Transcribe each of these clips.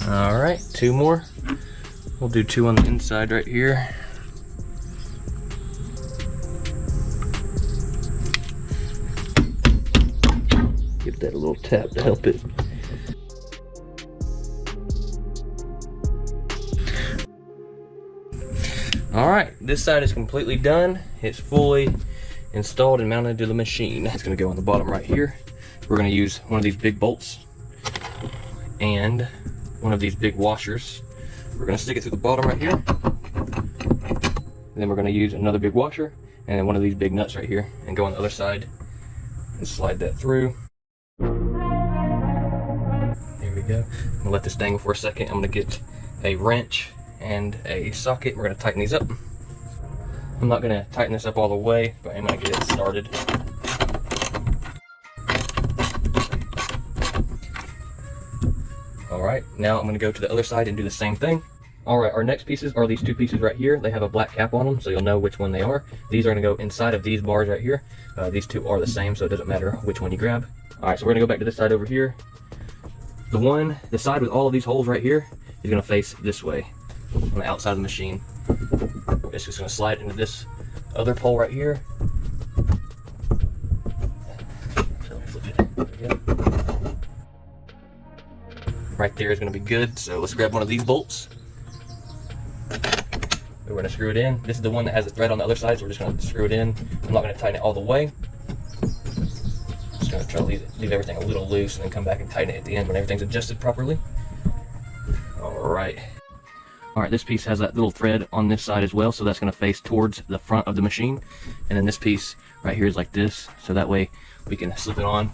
All right, 2 more. We'll do 2 on the inside right here. Give that a little tap to help it. All right, this side is completely done. It's fully installed and mounted to the machine. It's gonna go on the bottom right here. We're gonna use one of these big bolts and one of these big washers. We're gonna stick it through the bottom right here. And then we're gonna use another big washer and then one of these big nuts right here and go on the other side and slide that through. There we go. I'm gonna let this dangle for a second. I'm gonna get a wrench and a socket. We're gonna tighten these up. I'm not gonna tighten this up all the way, but I'm gonna get it started. All right, now I'm gonna go to the other side and do the same thing. All right, our next pieces are these 2 pieces right here. They have a black cap on them, so you'll know which one they are. These are gonna go inside of these bars right here. These 2 are the same, so it doesn't matter which one you grab. All right, so we're gonna go back to this side over here. The side with all of these holes right here is gonna face this way on the outside of the machine. It's just gonna slide into this other pole right here. So let me flip it. There we go. Right there is gonna be good. So let's grab one of these bolts. We're gonna screw it in. This is the one that has the thread on the other side, so we're just gonna screw it in. I'm not gonna tighten it all the way. Just gonna try to leave everything a little loose and then come back and tighten it at the end when everything's adjusted properly. All right. All right, this piece has that little thread on this side as well, so that's gonna face towards the front of the machine. And then this piece right here is like this, so that way we can slip it on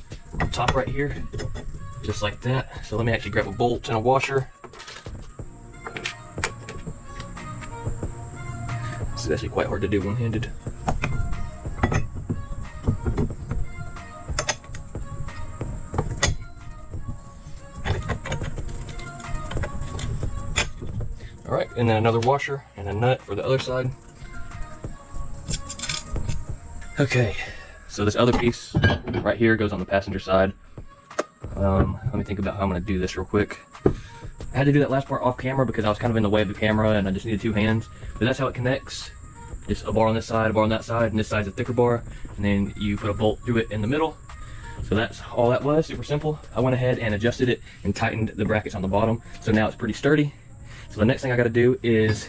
top right here, just like that. So let me actually grab a bolt and a washer. This is actually quite hard to do one-handed. All right, and then another washer and a nut for the other side. Okay, so this other piece right here goes on the passenger side. Let me think about how I'm gonna do this real quick. I had to do that last part off camera because I was kind of in the way of the camera and I just needed 2 hands. But that's how it connects. Just a bar on this side, a bar on that side, and this side's a thicker bar. And then you put a bolt through it in the middle. So that's all that was, super simple. I went ahead and adjusted it and tightened the brackets on the bottom. So now it's pretty sturdy. So the next thing I gotta do is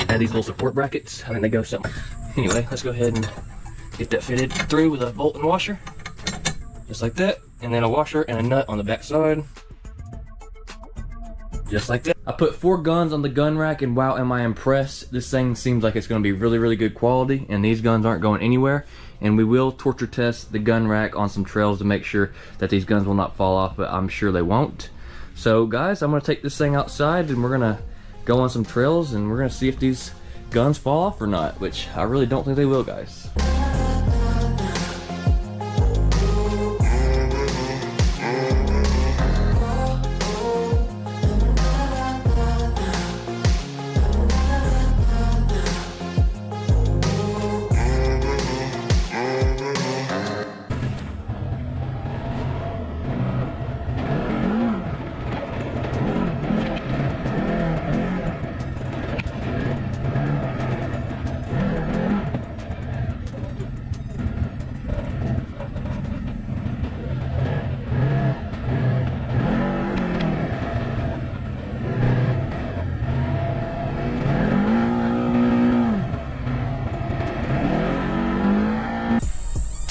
add these little support brackets. I think they go something. Anyway, let's go ahead and get that fitted through with a bolt and washer. Just like that. And then a washer and a nut on the back side. Just like that. I put 4 guns on the gun rack and wow, am I impressed. This thing seems like it's gonna be really, really good quality and these guns aren't going anywhere. And we will torture test the gun rack on some trails to make sure that these guns will not fall off, but I'm sure they won't. So guys, I'm gonna take this thing outside and we're gonna go on some trails and we're gonna see if these guns fall off or not, which I really don't think they will, guys.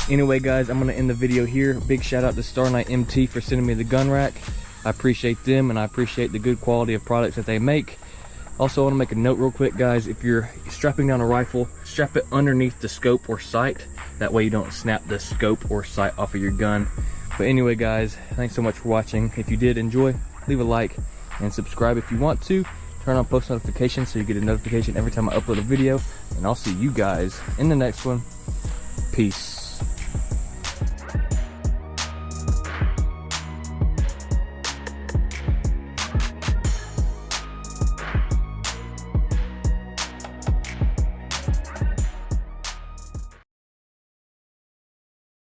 Anyway guys, I'm gonna end the video here. Big shout out to StarknightMT for sending me the gun rack. I appreciate them and I appreciate the good quality of products that they make. Also, I want to make a note real quick, guys. If you're strapping down a rifle, strap it underneath the scope or sight. That way you don't snap the scope or sight off of your gun. But anyway guys, thanks so much for watching. If you did enjoy, leave a like and subscribe if you want to. Turn on post notifications so you get a notification every time I upload a video. And I'll see you guys in the next one. Peace.